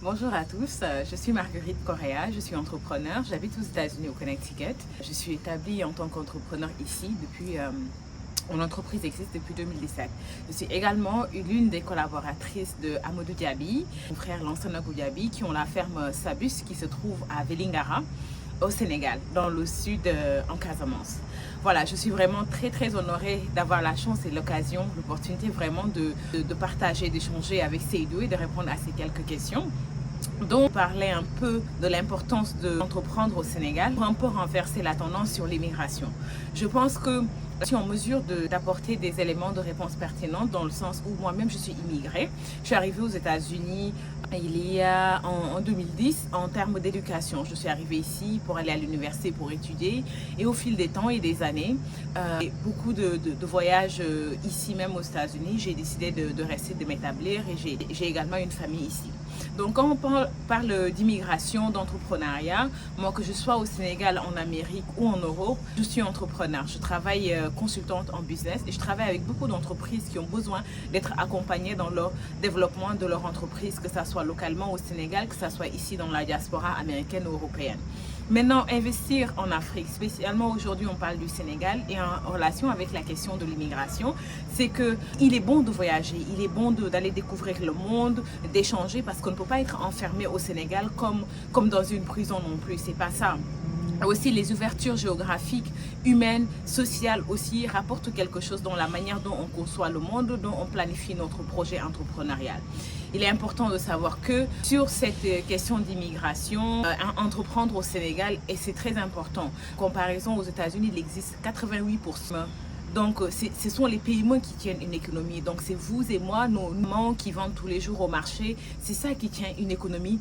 Bonjour à tous, je suis Marguerite Correa, je suis entrepreneur, j'habite aux États-Unis au Connecticut. Je suis établie en tant qu'entrepreneur ici depuis, mon entreprise existe depuis 2017. Je suis également l'une des collaboratrices de Amadou Diaby, mon frère Lansana Goudiaby, qui ont la ferme Sabus qui se trouve à Vélingara, au Sénégal, dans le sud, en Casamance. Voilà, je suis vraiment très honorée d'avoir la chance et l'occasion, l'opportunité vraiment de partager, d'échanger avec Seydou et de répondre à ces quelques questions. Donc, parler un peu de l'importance d'entreprendre au Sénégal pour un peu renverser la tendance sur l'immigration. Je pense que je suis en mesure d'apporter des éléments de réponse pertinents dans le sens où moi-même je suis immigrée. Je suis arrivée aux États-Unis en 2010 en termes d'éducation. Je suis arrivée ici pour aller à l'université pour étudier et au fil des temps et des années, beaucoup de voyages ici même aux États-Unis, j'ai décidé de rester, de m'établir et j'ai également une famille ici. Donc quand on parle d'immigration, d'entrepreneuriat, moi que je sois au Sénégal, en Amérique ou en Europe, je suis entrepreneur. Je travaille consultante en business et je travaille avec beaucoup d'entreprises qui ont besoin d'être accompagnées dans leur développement de leur entreprise, que ce soit localement au Sénégal, que ce soit ici dans la diaspora américaine ou européenne. Maintenant, investir en Afrique, spécialement aujourd'hui on parle du Sénégal et en relation avec la question de l'immigration, c'est qu'il est bon de voyager, il est bon d'aller découvrir le monde, d'échanger parce qu'on ne peut pas être enfermé au Sénégal comme dans une prison non plus, c'est pas ça. Aussi, les ouvertures géographiques, humaines, sociales aussi rapportent quelque chose dans la manière dont on conçoit le monde, dont on planifie notre projet entrepreneurial. Il est important de savoir que sur cette question d'immigration, entreprendre au Sénégal, et c'est très important. En comparaison aux États-Unis, il existe 88%. Donc, ce sont les PME qui tiennent une économie. Donc, c'est vous et moi, nos mamans qui vendent tous les jours au marché. C'est ça qui tient une économie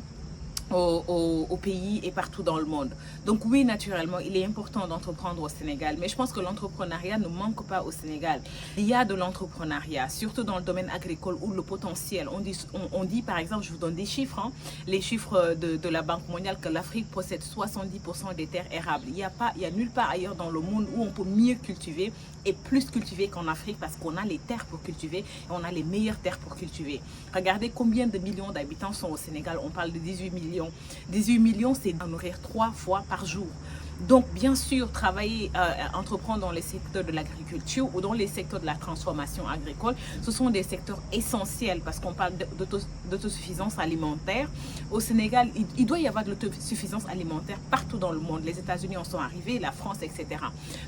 au pays et partout dans le monde. Donc oui, naturellement, il est important d'entreprendre au Sénégal, mais je pense que l'entrepreneuriat ne manque pas au Sénégal. Il y a de l'entrepreneuriat, surtout dans le domaine agricole où le potentiel, on dit par exemple, je vous donne des chiffres, les chiffres de la Banque mondiale, que l'Afrique possède 70% des terres érables. Il y a nulle part ailleurs dans le monde où on peut mieux cultiver et plus cultiver qu'en Afrique parce qu'on a les terres pour cultiver et on a les meilleures terres pour cultiver. Regardez combien de millions d'habitants sont au Sénégal, on parle de 18 millions. 18 millions, c'est à nourrir 3 fois par jour. Donc, bien sûr, travailler, entreprendre dans les secteurs de l'agriculture ou dans les secteurs de la transformation agricole, ce sont des secteurs essentiels parce qu'on parle d'autosuffisance alimentaire. Au Sénégal, il doit y avoir de l'autosuffisance alimentaire partout dans le monde. Les États-Unis en sont arrivés, la France, etc.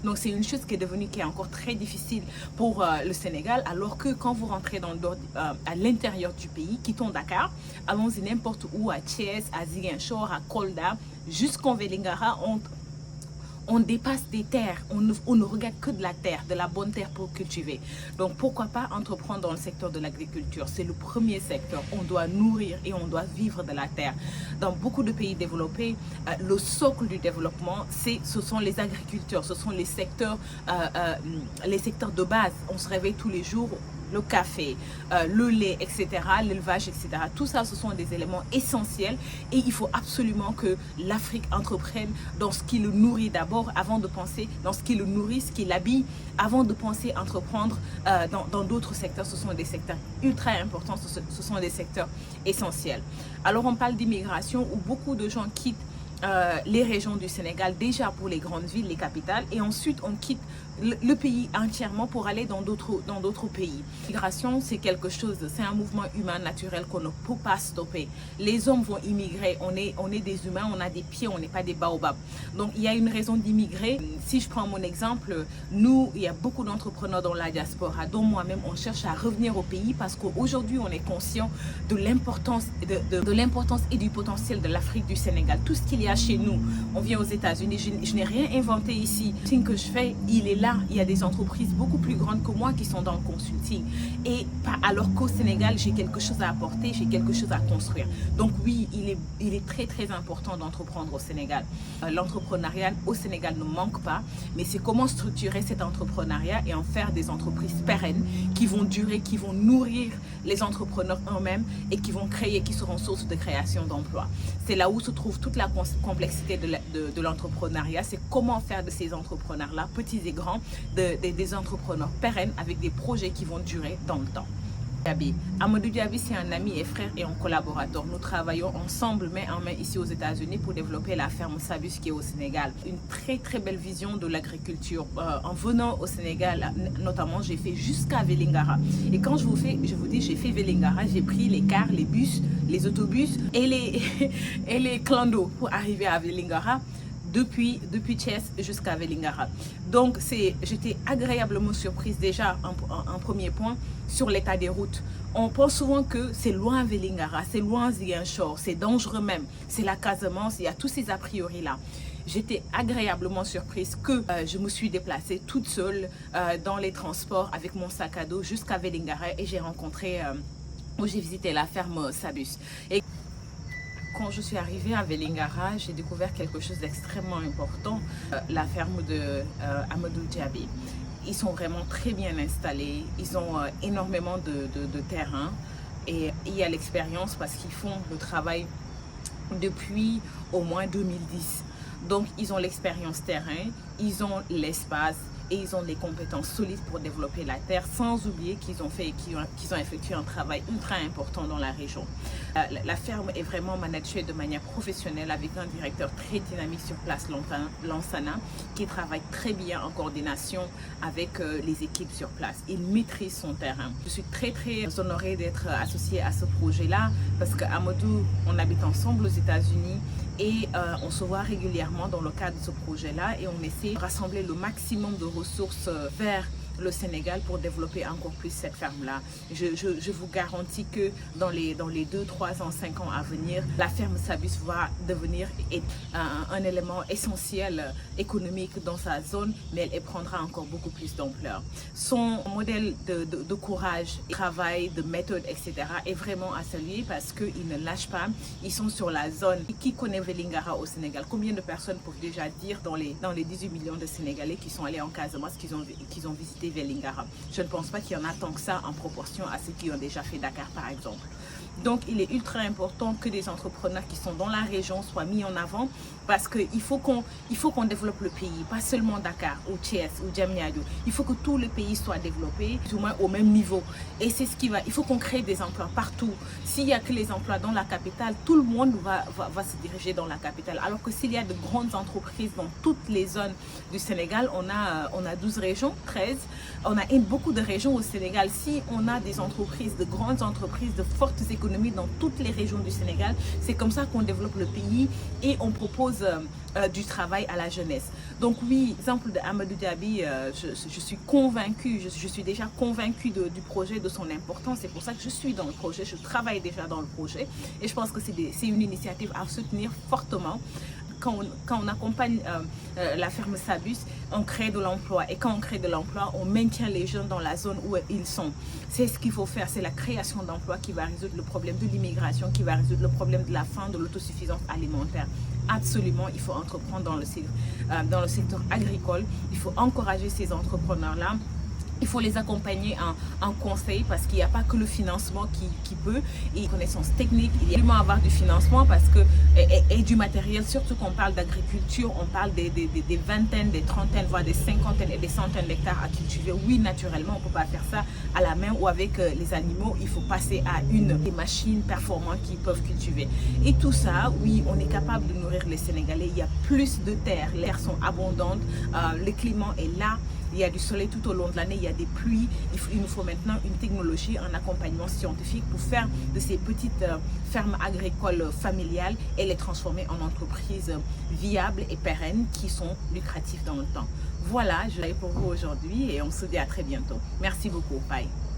Donc, c'est une chose qui est encore très difficile pour le Sénégal, alors que quand vous rentrez à l'intérieur du pays, quittons Dakar, allons-y n'importe où, à Thiès, à Ziguinchor, à Kolda, jusqu'en Vélingara, on dépasse des terres, on ne regarde que de la terre, de la bonne terre pour cultiver. Donc pourquoi pas entreprendre dans le secteur de l'agriculture? C'est le premier secteur. On doit nourrir et on doit vivre de la terre. Dans beaucoup de pays développés, le socle du développement, ce sont les agriculteurs, ce sont les secteurs de base. On se réveille tous les jours, le café, le lait, etc., l'élevage, etc. Tout ça, ce sont des éléments essentiels et il faut absolument que l'Afrique entreprenne dans ce qui le nourrit d'abord avant de penser dans ce qui le nourrit, ce qui l'habille, avant de penser entreprendre dans d'autres secteurs. Ce sont des secteurs ultra importants, ce sont des secteurs essentiels. Alors on parle d'immigration où beaucoup de gens quittent les régions du Sénégal déjà pour les grandes villes, les capitales, et ensuite on quitte le pays entièrement pour aller dans d'autres pays. L'immigration, c'est quelque chose, c'est un mouvement humain naturel qu'on ne peut pas stopper. Les hommes vont immigrer, on est des humains, on a des pieds, on n'est pas des baobabs. Donc il y a une raison d'immigrer. Si je prends mon exemple, nous, il y a beaucoup d'entrepreneurs dans la diaspora, dont moi-même, on cherche à revenir au pays parce qu'aujourd'hui, on est conscient de l'importance et du potentiel de l'Afrique, du Sénégal. Tout ce qu'il y a chez nous, on vient aux États-Unis, je n'ai rien inventé ici. Le consulting que je fais, il est là. Il y a des entreprises beaucoup plus grandes que moi qui sont dans le consulting. Et alors qu'au Sénégal, j'ai quelque chose à apporter, j'ai quelque chose à construire. Donc oui, il est très important d'entreprendre au Sénégal. L'entrepreneuriat au Sénégal ne manque pas, mais c'est comment structurer cet entrepreneuriat et en faire des entreprises pérennes qui vont durer, qui vont nourrir les entrepreneurs eux-mêmes et qui vont créer, qui seront source de création d'emplois. C'est là où se trouve toute la complexité de l'entrepreneuriat. C'est comment faire de ces entrepreneurs-là, petits et grands, des entrepreneurs pérennes avec des projets qui vont durer dans le temps. Diaby. Amadou Diaby, c'est un ami et frère et un collaborateur. Nous travaillons ensemble, main en main, ici aux États-Unis pour développer la ferme Sabus qui est au Sénégal. Une très très belle vision de l'agriculture. En venant au Sénégal, notamment, j'ai fait jusqu'à Vélingara. Et quand je vous dis, j'ai fait Vélingara, j'ai pris les cars, les bus, les autobus et les clandos pour arriver à Vélingara. Depuis Thiès jusqu'à Vélingara. Donc j'étais agréablement surprise déjà en premier point sur l'état des routes. On pense souvent que c'est loin Vélingara, c'est loin Ziguinchor, c'est dangereux même, c'est la Casamance, il y a tous ces a priori là. J'étais agréablement surprise que je me suis déplacée toute seule dans les transports avec mon sac à dos jusqu'à Vélingara et j'ai rencontré, où j'ai visité la ferme Sabus. Et quand je suis arrivée à Vélingara, j'ai découvert quelque chose d'extrêmement important, la ferme de Amadou Diaby. Ils sont vraiment très bien installés, ils ont énormément de terrain et il y a l'expérience parce qu'ils font le travail depuis au moins 2010. Donc ils ont l'expérience terrain, ils ont l'espace et ils ont les compétences solides pour développer la terre, sans oublier qu'ils ont effectué un travail ultra important dans la région. La ferme est vraiment managée de manière professionnelle avec un directeur très dynamique sur place, Lansana, qui travaille très bien en coordination avec les équipes sur place. Il maîtrise son terrain. Je suis très très honorée d'être associée à ce projet-là parce qu'Amadou, on habite ensemble aux États-Unis et on se voit régulièrement dans le cadre de ce projet-là et on essaie de rassembler le maximum de ressources vers le Sénégal pour développer encore plus cette ferme-là. Je vous garantis que dans les 2, 3 ans, 5 ans à venir, la ferme Sabus va devenir un élément essentiel économique dans sa zone, mais elle prendra encore beaucoup plus d'ampleur. Son modèle de courage, de travail, de méthode, etc. est vraiment à saluer parce qu'ils ne lâchent pas. Ils sont sur la zone. Qui connaît Vélingara au Sénégal? Combien de personnes peuvent déjà dire dans les 18 millions de Sénégalais qui sont allés en Casamance, qu'ils ont visité Vélingara? Je ne pense pas qu'il y en a tant que ça en proportion à ceux qui ont déjà fait Dakar par exemple. Donc il est ultra important que des entrepreneurs qui sont dans la région soient mis en avant parce qu'il faut qu'on développe le pays, pas seulement Dakar ou Thiès ou Diamniadio. Il faut que tout le pays soit développé, plus ou moins au même niveau. Et c'est ce qui va, il faut qu'on crée des emplois partout. S'il n'y a que les emplois dans la capitale, tout le monde va se diriger dans la capitale. Alors que s'il y a de grandes entreprises dans toutes les zones du Sénégal, on a 12 régions, 13. On a beaucoup de régions au Sénégal. Si on a des entreprises, de grandes entreprises, de fortes économies dans toutes les régions du Sénégal, c'est comme ça qu'on développe le pays et on propose du travail à la jeunesse. Donc oui, exemple de Amadou Diaby, je suis convaincue, je suis déjà convaincue du projet, de son importance. C'est pour ça que je suis dans le projet, je travaille déjà dans le projet et je pense que c'est une initiative à soutenir fortement. Quand on accompagne la ferme Sabus, on crée de l'emploi. Et quand on crée de l'emploi, on maintient les jeunes dans la zone où ils sont. C'est ce qu'il faut faire. C'est la création d'emplois qui va résoudre le problème de l'immigration, qui va résoudre le problème de la faim, de l'autosuffisance alimentaire. Absolument, il faut entreprendre dans le secteur agricole. Il faut encourager ces entrepreneurs-là. Il faut les accompagner en conseil parce qu'il n'y a pas que le financement qui peut, et connaissances techniques, il y a vraiment avoir du financement parce que, et du matériel, surtout qu'on parle d'agriculture, on parle des vingtaines, des trentaines, voire des cinquantaines et des centaines d'hectares à cultiver. Oui, naturellement, on ne peut pas faire ça à la main ou avec les animaux, il faut passer à des machines performantes qui peuvent cultiver. Et tout ça, oui, on est capable de nourrir les Sénégalais, il y a plus de terres, les terres sont abondantes, le climat est là. Il y a du soleil tout au long de l'année, il y a des pluies. Il nous faut maintenant une technologie, un accompagnement scientifique pour faire de ces petites fermes agricoles familiales et les transformer en entreprises viables et pérennes qui sont lucratives dans le temps. Voilà, je l'ai pour vous aujourd'hui et on se dit à très bientôt. Merci beaucoup. Bye.